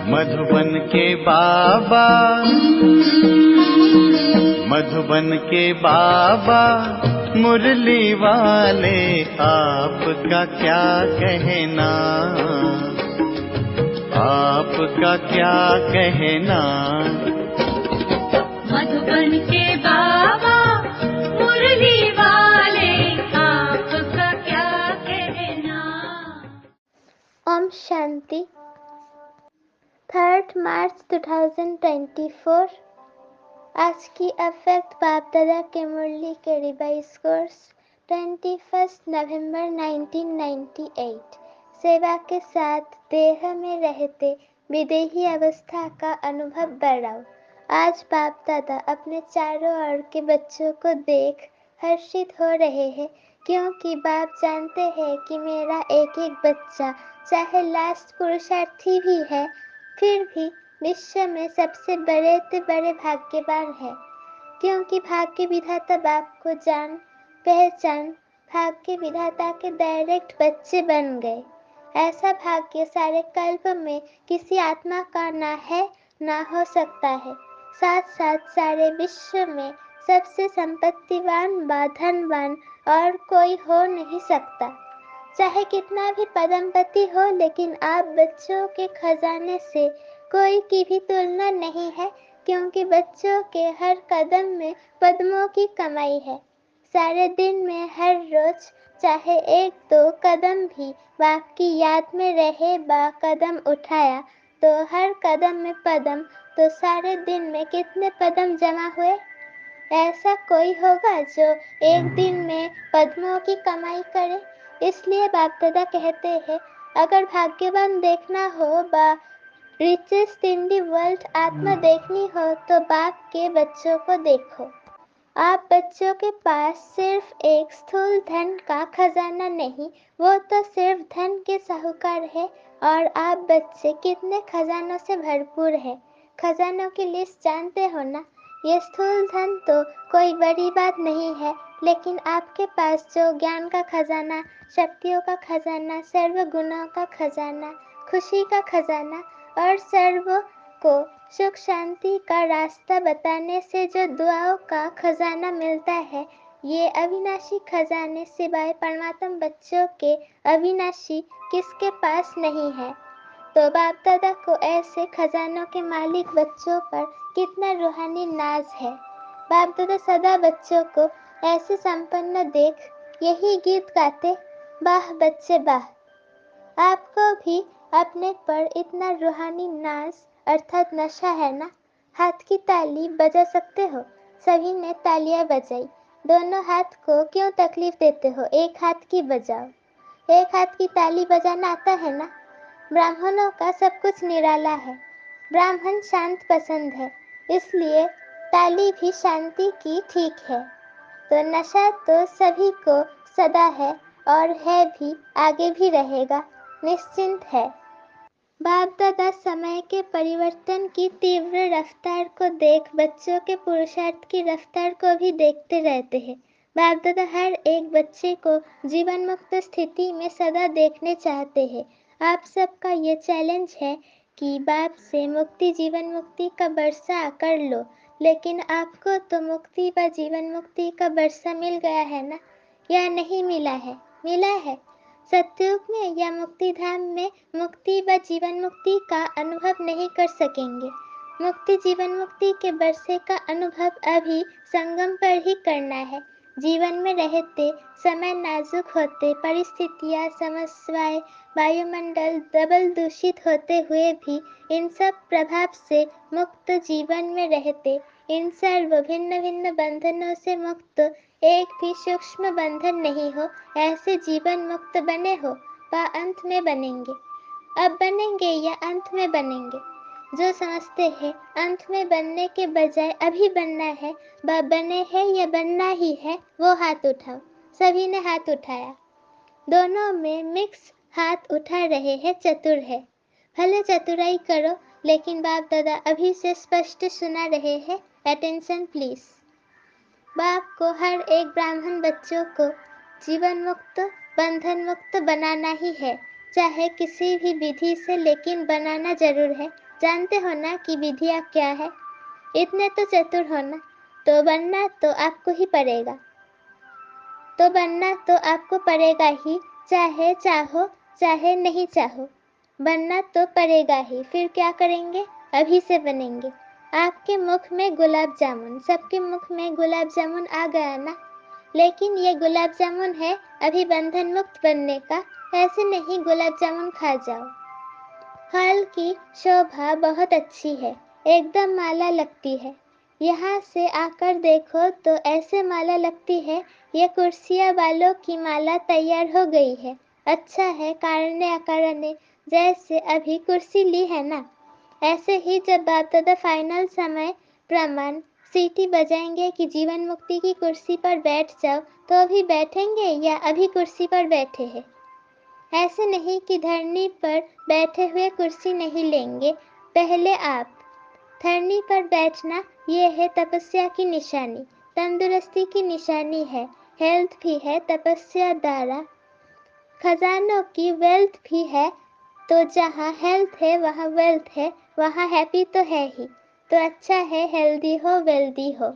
मधुबन के बाबा, मधुबन के बाबा मुरली वाले, आपका क्या कहना, आपका क्या कहना। मधुबन के बाबा मुरली वाले, आपका क्या कहना। ओम शांति। 3 मार्च 2024। आज की अफेक्ट बाप दादा के मुरली के रिवाइज कोर्स 21 नवंबर 1998। सेवा के साथ देह में रहते विदेही अवस्था का अनुभव बढ़ाओ। आज बाप दादा अपने चारों ओर के बच्चों को देख हर्षित हो रहे हैं, क्योंकि बाप जानते हैं कि मेरा एक एक बच्चा चाहे लास्ट पुरुषार्थी भी है, फिर भी विश्व में सबसे बड़े से बड़े भाग्यवान है, क्योंकि भाग्य विधाता बाप को जान पहचान भाग्य विधाता के डायरेक्ट बच्चे बन गए। ऐसा भाग्य सारे कल्प में किसी आत्मा का ना है ना हो सकता है। साथ साथ सारे विश्व में सबसे संपत्तिवान व धनवान और कोई हो नहीं सकता। चाहे कितना भी पदमपति हो, लेकिन आप बच्चों के खजाने से कोई की भी तुलना नहीं है, क्योंकि बच्चों के हर कदम में पद्मों की कमाई है। सारे दिन में हर रोज चाहे 1-2 कदम भी बाप की याद में रहे बा कदम उठाया तो हर कदम में पदम, तो सारे दिन में कितने पदम जमा हुए। ऐसा कोई होगा जो एक दिन में पद्मों की कमाई करे। इसलिए बाप दादा कहते हैं, अगर भाग्यवान देखना हो बा रिचेस्ट इन दी वर्ल्ड आत्मा देखनी हो तो बाप के बच्चों को देखो। आप बच्चों के पास सिर्फ एक स्थूल धन का खजाना नहीं, वो तो सिर्फ धन के साहूकार है। और आप बच्चे कितने खजानों से भरपूर है। खजानों की लिस्ट जानते हो ना। ये स्थूल धन तो कोई बड़ी बात नहीं है, लेकिन आपके पास जो ज्ञान का खजाना, शक्तियों का खजाना, सर्व गुणों का खजाना, खुशी का खजाना और सर्व को सुख शांति का रास्ता बताने से जो दुआओं का खजाना मिलता है, ये अविनाशी खजाने सिवाय परमात्मा बच्चों के अविनाशी किसके पास नहीं है। तो बाप दादा को ऐसे खजानों के मालिक बच्चों पर कितना रूहानी नाज है। बाप दादा सदा बच्चों को ऐसे संपन्न देख यही गीत गाते, वाह बच्चे वाह। आपको भी अपने पर इतना रूहानी नाज अर्थात नशा है ना। हाथ की ताली बजा सकते हो। सभी ने तालियां बजाई। दोनों हाथ को क्यों तकलीफ देते हो, एक हाथ की बजाओ। एक हाथ की ताली बजाना आता है ना। ब्राह्मणों का सब कुछ निराला है। ब्राह्मण शांत पसंद है, इसलिए ताली भी शांति की ठीक है। तो नशा तो सभी को सदा है और है भी, आगे भी रहेगा, निश्चिंत है। बाप दादा समय के परिवर्तन की तीव्र रफ्तार को देख बच्चों के पुरुषार्थ की रफ्तार को भी देखते रहते हैं। बाप दादा हर एक बच्चे को जीवन मुक्त स्थिति में सदा देखने चाहते हैं। आप सबका ये चैलेंज है कि बाप से मुक्ति जीवन मुक्ति का बरसा कर लो, लेकिन आपको तो मुक्ति व जीवन मुक्ति का बरसा मिल गया है ना, या नहीं मिला है? मिला है। सतयुग में या मुक्ति धाम में मुक्ति व जीवन मुक्ति का अनुभव नहीं कर सकेंगे। मुक्ति जीवन मुक्ति के बरसे का अनुभव अभी संगम पर ही करना है। जीवन में रहते समय नाजुक होते परिस्थितियां, समस्याएं, वायुमंडल डबल दूषित होते हुए भी इन सब प्रभाव से मुक्त जीवन में रहते, इन सर्व भिन्न भिन्न बंधनों से मुक्त, एक भी सूक्ष्म बंधन नहीं हो, ऐसे जीवन मुक्त बने हो व अंत में बनेंगे। अब बनेंगे या अंत में बनेंगे? जो समझते हैं अंत में बनने के बजाय अभी बनना है, व बने हैं या बनना ही है, वो हाथ उठाओ। सभी ने हाथ उठाया। दोनों में मिक्स हाथ उठा रहे हैं, चतुर है। भले चतुराई करो, लेकिन बाप दादा अभी से स्पष्ट सुना रहे हैं। Attention please. बाप को हर एक ब्राह्मण बच्चों को जीवन मुक्त बंधन मुक्त बनाना ही है। चाहे किसी भी विधि से, लेकिन बनाना जरूर है। जानते हो ना कि विधियाँ क्या है? इतने तो चतुर हो ना, तो बनना तो आपको ही पड़ेगा। तो बनना तो आपको पड़ेगा ही, चाहे चाहो चाहे नहीं चाहो, बनना तो पड़ेगा ही। फिर क्या करेंगे? अभी से बनेंगे। आपके मुख में गुलाब जामुन, सबके मुख में गुलाब जामुन आ गया ना? लेकिन ये गुलाब जामुन है अभी बंधन मुक्त बनने का, ऐसे नहीं गुलाब जामुन खा जाओ। फल की शोभा बहुत अच्छी है, एकदम माला लगती है। यहाँ से आकर देखो तो ऐसे माला लगती है, ये कुर्सियाँ वालों की माला तैयार हो गई है। अच्छा है कारणे अकारणे, जैसे अभी कुर्सी ली है ना, ऐसे ही जब बाप दादा फाइनल समय प्रमाण सीटी बजाएंगे कि जीवन मुक्ति की कुर्सी पर बैठ जाओ, तो अभी बैठेंगे या अभी कुर्सी पर बैठे हैं? ऐसे नहीं कि धरनी पर बैठे हुए कुर्सी नहीं लेंगे, पहले आप। धरनी पर बैठना ये है तपस्या की निशानी, तंदुरुस्ती की निशानी है, हेल्थ भी है तपस्या द्वारा, खजानों की वेल्थ भी है। तो जहाँ हेल्थ है वहाँ वेल्थ है, वहाँ हैप्पी तो है ही। तो अच्छा है हेल्दी हो वेल्दी हो।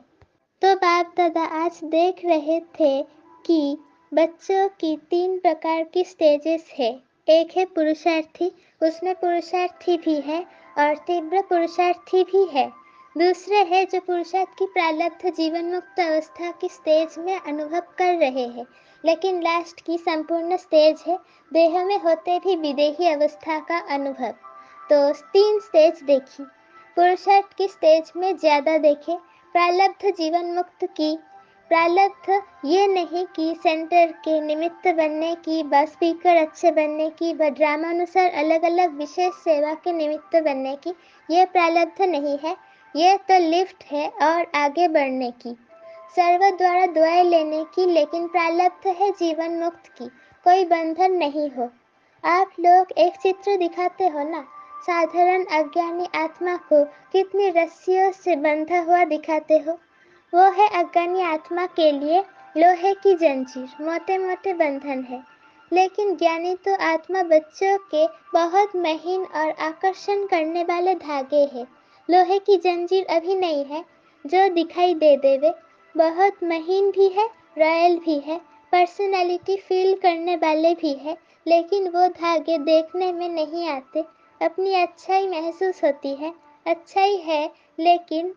तो बाप दादा आज देख रहे थे कि बच्चों की 3 प्रकार की स्टेजेस है। एक है पुरुषार्थी, उसमें पुरुषार्थी भी है और तीव्र पुरुषार्थी भी है। दूसरे है जो पुरुषार्थ की प्रारब्ध जीवन मुक्त अवस्था की स्टेज में अनुभव कर रहे हैं, लेकिन लास्ट की संपूर्ण स्टेज है देह में होते भी विदेही अवस्था का अनुभव। तो 3 स्टेज देखी, पुरुषार्थ की स्टेज में ज्यादा देखे, प्रारब्ध जीवन मुक्त की। प्रारब्ध ये नहीं कि सेंटर के निमित्त बनने की, व स्पीकर अच्छे बनने की, व ड्रामानुसार अलग अलग विशेष सेवा के निमित्त बनने की, ये प्रारब्ध नहीं है। ये तो लिफ्ट है और आगे बढ़ने की, सर्व द्वारा दुआएं लेने की, लेकिन प्रारब्ध है जीवन मुक्त की, कोई बंधन नहीं हो। आप लोग एक चित्र दिखाते हो ना, साधारण अज्ञानी आत्मा को कितनी रस्सियों से बंधा हुआ दिखाते हो। वो है अज्ञानी आत्मा के लिए लोहे की जंजीर, मोटे मोटे बंधन है। लेकिन ज्ञानी तो आत्मा बच्चों के बहुत महीन और आकर्षण करने वाले धागे हैं। लोहे की जंजीर अभी नहीं है जो दिखाई दे देवे, बहुत महीन भी है, रॉयल भी है, पर्सनालिटी फील करने वाले भी है, लेकिन वो धागे देखने में नहीं आते। अपनी अच्छाई महसूस होती है, अच्छाई है लेकिन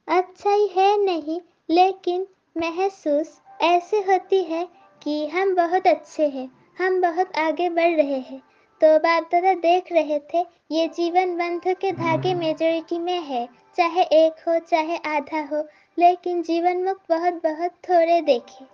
अच्छाई है नहीं, लेकिन महसूस ऐसे होती है कि हम बहुत अच्छे हैं, हम बहुत आगे बढ़ रहे हैं। तो बाप दादा देख रहे थे ये जीवन बंध के धागे मेजोरिटी में है, चाहे एक हो चाहे आधा हो, लेकिन जीवन मुक्त बहुत बहुत थोड़े देखे।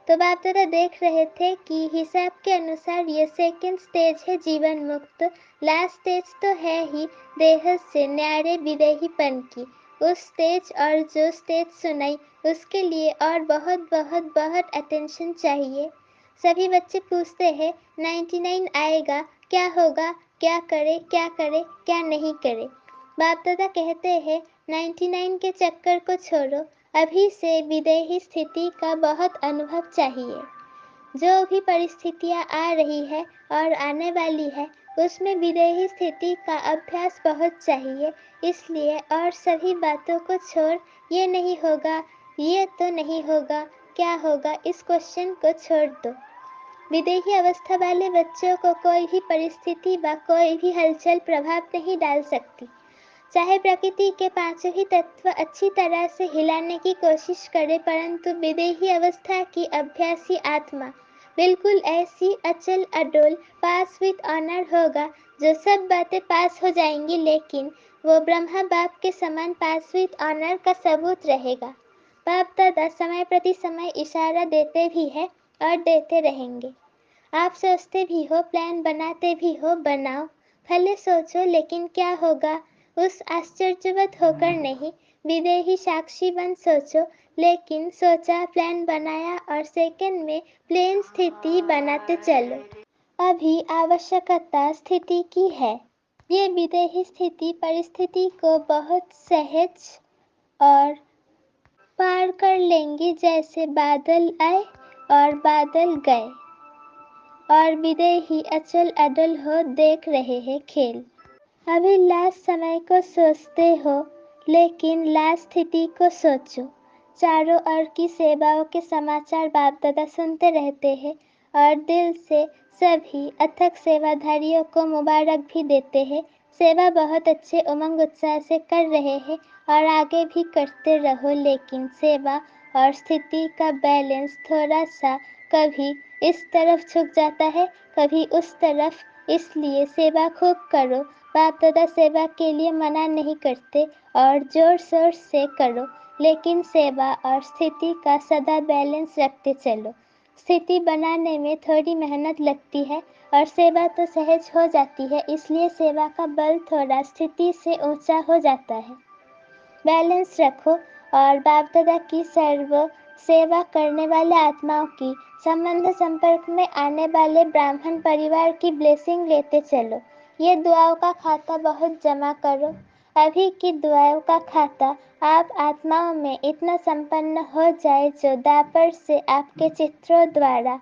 तो बाप दादा देख रहे थे कि हिसाब के अनुसार ये सेकंड स्टेज है जीवन मुक्त, लास्ट स्टेज तो है ही देह से न्यारे विदेहीपन की। उस स्टेज और जो स्टेज सुनाई उसके लिए और बहुत बहुत बहुत अटेंशन चाहिए। सभी बच्चे पूछते हैं 99 आएगा क्या होगा, क्या करे क्या करे क्या नहीं करे। बाप दादा कहते हैं 99 के चक्कर को छोड़ो, अभी से विदेही स्थिति का बहुत अनुभव चाहिए। जो भी परिस्थितियाँ आ रही है और आने वाली है उसमें विदेही स्थिति का अभ्यास बहुत चाहिए। इसलिए और सभी बातों को छोड़, ये नहीं होगा, ये तो नहीं होगा, क्या होगा, इस क्वेश्चन को छोड़ दो। विदेही अवस्था वाले बच्चों को कोई भी परिस्थिति व कोई भी हलचल प्रभाव नहीं डाल सकती, चाहे प्रकृति के पांचों ही तत्व अच्छी तरह से हिलाने की कोशिश करे, परंतु विदेही अवस्था की अभ्यासी आत्मा बिल्कुल ऐसी अचल अडोल पास विथ ऑनर होगा, जो सब बातें पास हो जाएंगी, लेकिन वो ब्रह्मा बाप के समान पास विथ ऑनर का सबूत रहेगा। बाप दादा समय प्रति समय इशारा देते भी है और देते रहेंगे। आप सोचते भी हो, प्लान बनाते भी हो, बनाओ, भले सोचो, लेकिन क्या होगा उस आश्चर्यवत होकर नहीं, विदेही साक्षी बन सोचो। लेकिन सोचा, प्लान बनाया और सेकंड में प्लेन स्थिति बनाते चलो। अभी आवश्यकता स्थिति की है। ये विदेही स्थिति परिस्थिति को बहुत सहज और पार कर लेंगी, जैसे बादल आए और बादल गए। और विदेही अचल अडल हो देख रहे हैं खेल। अभी लास्ट समय को सोचते हो, लेकिन लास्ट स्थिति को सोचो। चारों ओर की सेवाओं के समाचार बाप दादा सुनते रहते हैं और दिल से सभी अथक सेवाधारियों को मुबारक भी देते हैं। सेवा बहुत अच्छे उमंग उत्साह से कर रहे हैं और आगे भी करते रहो, लेकिन सेवा और स्थिति का बैलेंस थोड़ा सा कभी इस तरफ झुक जाता है, कभी उस तरफ। इसलिए सेवा खूब करो। बाप दादा सेवा के लिए मना नहीं करते और जोर शोर से करो, लेकिन सेवा और स्थिति का सदा बैलेंस रखते चलो। स्थिति बनाने में थोड़ी मेहनत लगती है और सेवा तो सहज हो जाती है, इसलिए सेवा का बल थोड़ा स्थिति से ऊंचा हो जाता है। बैलेंस रखो और बाप दादा की सर्व सेवा करने वाले आत्माओं की संबंध संपर्क में आने वाले ब्राह्मण परिवार की ब्लेसिंग लेते चलो। ये दुआओं का खाता बहुत जमा करो। अभी की दुआओं का खाता आप आत्माओं में इतना संपन्न हो जाए जो दापर से आपके चित्रों द्वारा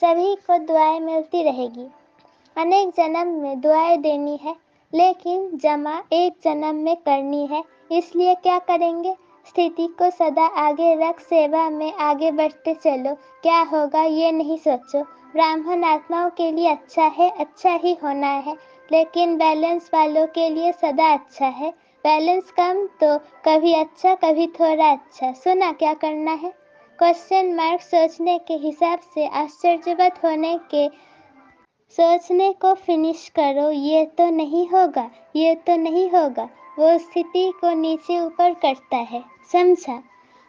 सभी को दुआएं मिलती रहेगी। अनेक जन्म में दुआएं देनी है, लेकिन जमा एक जन्म में करनी है। इसलिए क्या करेंगे? स्थिति को सदा आगे रख सेवा में आगे बढ़ते चलो। क्या होगा ये नहीं सोचो। ब्राह्मण आत्माओं के लिए अच्छा है, अच्छा ही होना है, लेकिन बैलेंस वालों के लिए सदा अच्छा है। बैलेंस कम तो कभी अच्छा, कभी थोड़ा अच्छा। सुना क्या करना है? क्वेश्चन मार्क सोचने के हिसाब से आश्चर्यवत होने के सोचने को फिनिश करो। ये तो नहीं होगा, ये तो नहीं होगा। वो स्थिति को नीचे ऊपर करता है, समझा?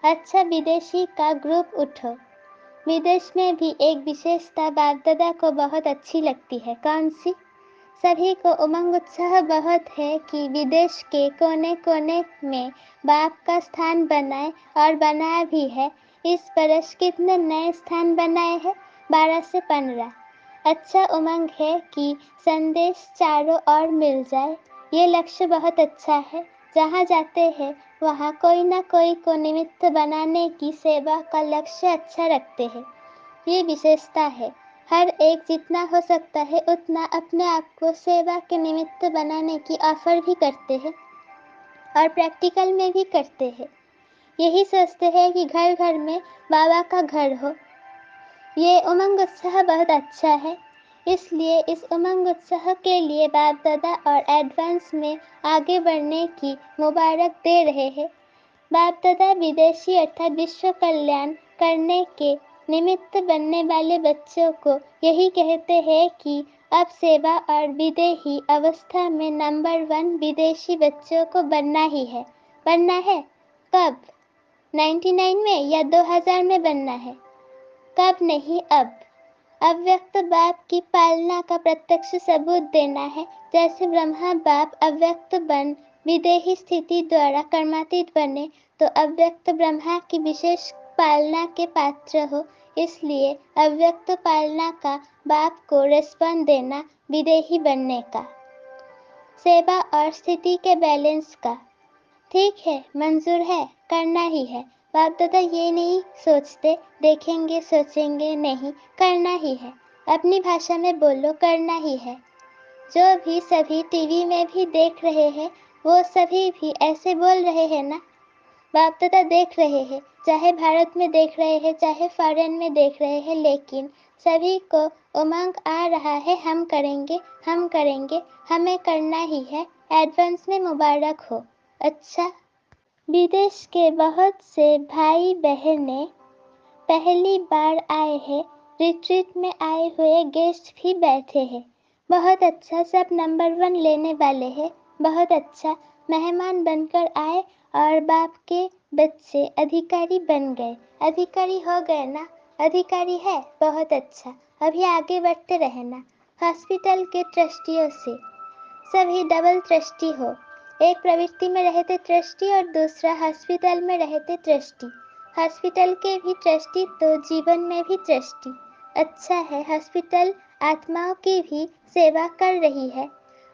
अच्छा, विदेशी का ग्रुप उठो। विदेश में भी एक विशेषता बाप दादा को बहुत अच्छी लगती है। कौन सी? सभी को उमंग उत्साह बहुत है कि विदेश के कोने कोने में बाप का स्थान बनाए, और बनाया भी है। इस बरस कितने नए स्थान बनाए हैं? 12 से 15। अच्छा उमंग है कि संदेश चारों ओर मिल जाए। ये लक्ष्य बहुत अच्छा है। जहाँ जाते हैं वहाँ कोई ना कोई को निमित्त बनाने की सेवा का लक्ष्य अच्छा रखते हैं। ये विशेषता है। हर एक जितना हो सकता है उतना अपने आप को सेवा के निमित्त बनाने की ऑफर भी करते हैं और प्रैक्टिकल में भी करते हैं। यही सोचते हैं कि घर घर में बाबा का घर हो। ये उमंग उत्साह बहुत अच्छा है। इसलिए इस उमंग उत्साह के लिए बाप दादा और एडवांस में आगे बढ़ने की मुबारक दे रहे हैं। बाप दादा विदेशी अर्थात विश्व कल्याण करने के निमित्त बनने वाले बच्चों को यही कहते हैं कि अब सेवा और विदेही अवस्था में नंबर 1 विदेशी बच्चों को बनना ही है। बनना है कब? 99 में या 2000 में बनना है? कब नहीं, अब। अव्यक्त बाप की पालना का प्रत्यक्ष सबूत देना है। जैसे ब्रह्मा बाप अव्यक्त बन विदेही स्थिति द्वारा कर्मातीत बने, तो अव्यक्त ब्रह्मा की विशेष पालना के पात्र हो। इसलिए अव्यक्त पालना का बाप को रिस्पॉन्स देना विदेही बनने का, सेवा और स्थिति के बैलेंस का। ठीक है, मंजूर है, करना ही है। बाप दादा ये नहीं सोचते देखेंगे सोचेंगे, नहीं, करना ही है। अपनी भाषा में बोलो, करना ही है। जो भी सभी टीवी में भी देख रहे हैं वो सभी भी ऐसे बोल रहे हैं ना? बाप दादा देख रहे हैं, चाहे भारत में देख रहे हैं चाहे फॉरेन में देख रहे हैं, लेकिन सभी को उमंग आ रहा है, हम करेंगे, हम करेंगे, हमें करना ही है। एडवांस में मुबारक हो। अच्छा, विदेश के बहुत से भाई बहनें पहली बार आए हैं। रिट्रीट में आए हुए गेस्ट भी बैठे हैं। बहुत अच्छा, सब नंबर 1 लेने वाले हैं। बहुत अच्छा, मेहमान बनकर आए और बाप के बच्चे अधिकारी बन गए। अधिकारी हो गए ना? अधिकारी है, बहुत अच्छा। अभी आगे बढ़ते रहना। हॉस्पिटल के ट्रस्टियों से सभी डबल ट्रस्टी हो। एक प्रवृत्ति में रहते ट्रस्टी और दूसरा हॉस्पिटल में रहते ट्रस्टी। हॉस्पिटल के भी ट्रस्टी तो जीवन में भी ट्रस्टी। अच्छा है, हॉस्पिटल आत्माओं की भी सेवा कर रही है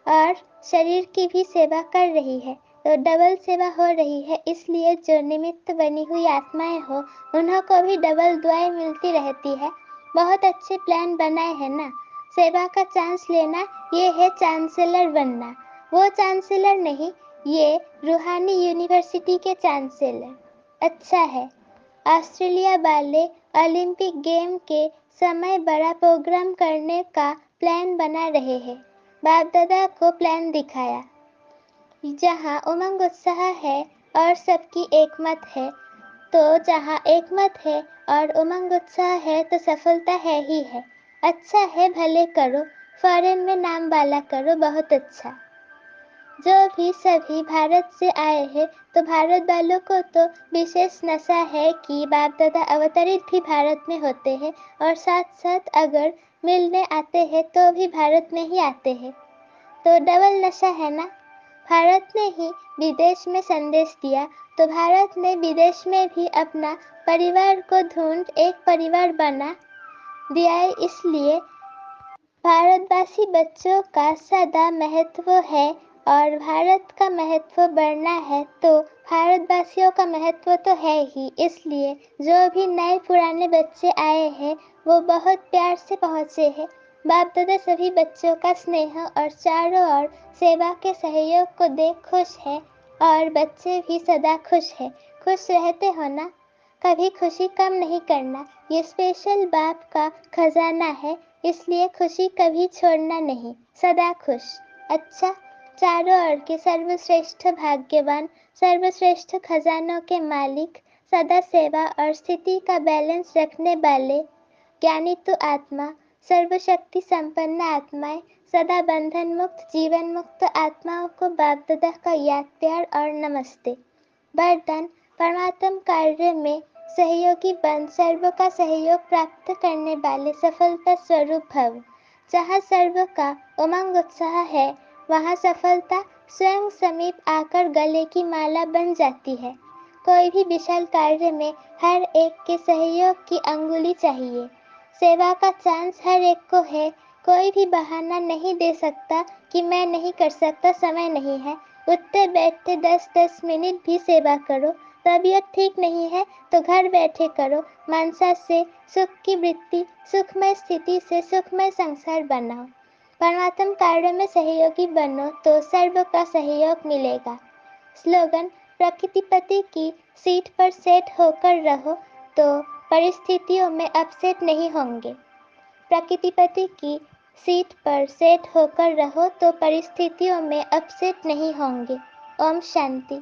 और शरीर की भी सेवा कर रही है, तो डबल सेवा हो रही है। इसलिए जो निमित्त बनी हुई आत्माएं हो उन्हों को भी डबल दुआएं मिलती रहती है। बहुत अच्छे प्लान बनाए हैं ना? सेवा का चांस लेना ये है चांसलर बनना। वो चांसलर नहीं, ये रूहानी यूनिवर्सिटी के चांसलर। अच्छा है। ऑस्ट्रेलिया वाले ओलंपिक गेम के समय बड़ा प्रोग्राम करने का प्लान बना रहे हैं। बाप दादा को प्लान दिखाया। जहाँ उमंग उत्साह है और सबकी एकमत है, तो जहाँ एकमत है और उमंग उत्साह है तो सफलता है ही है। अच्छा है, भले करो, फॉरेन में नाम वाला करो, बहुत अच्छा। जो भी सभी भारत से आए हैं तो भारत वालों को तो विशेष नशा है कि बाप दादा अवतरित भी भारत में होते हैं और साथ साथ अगर मिलने आते हैं तो भी भारत में ही आते हैं, तो डबल नशा है ना। भारत ने ही विदेश में संदेश दिया तो भारत ने विदेश में भी अपना परिवार को ढूंढ एक परिवार बना दिया है। इसलिए भारतवासी बच्चों का सदा महत्व है और भारत का महत्व बढ़ना है तो भारतवासियों का महत्व तो है ही। इसलिए जो भी नए पुराने बच्चे आए हैं वो बहुत प्यार से पहुँचे हैं। बाप दादा सभी बच्चों का स्नेह और चारों ओर सेवा के सहयोग को देख खुश है और बच्चे भी सदा खुश है। खुश रहते हो ना, कभी खुशी कम नहीं करना, ये स्पेशल बाप का खजाना है, इसलिए खुशी कभी छोड़ना नहीं, सदा खुश। अच्छा, चारों ओर के सर्वश्रेष्ठ भाग्यवान, सर्वश्रेष्ठ खजानों के मालिक, सदा सेवा और स्थिति का बैलेंस रखने वाले ज्ञानी तो आत्मा, सर्वशक्ति संपन्न आत्माएं, सदा बंधन मुक्त जीवन मुक्त आत्माओं को बाप दादा का याद प्यार और नमस्ते। वरदान, परमात्म कार्य में सहयोगी बन सर्व का सहयोग प्राप्त करने वाले सफलता स्वरूप भव। जहाँ सर्व का उमंग उत्साह है वहाँ सफलता स्वयं समीप आकर गले की माला बन जाती है। कोई भी विशाल कार्य में हर एक के सहयोग की अंगुली चाहिए। सेवा का चांस हर एक को है, कोई भी बहाना नहीं दे सकता कि मैं नहीं कर सकता, समय नहीं है। उठते बैठते 10-10 मिनट भी सेवा करो। तबीयत ठीक नहीं है तो घर बैठे करो। मनसा से सुख की वृत्ति, सुखमय स्थिति से सुखमय संसार बनाओ। परमात्म कार्य में सहयोगी बनो तो सर्व का सहयोग मिलेगा। स्लोगन, प्रकृतिपति की सीट पर सेट होकर रहो तो परिस्थितियों में अपसेट नहीं होंगे। प्रकृतिपति की सीट पर सेट होकर रहो तो परिस्थितियों में अपसेट नहीं होंगे। ओम शांति।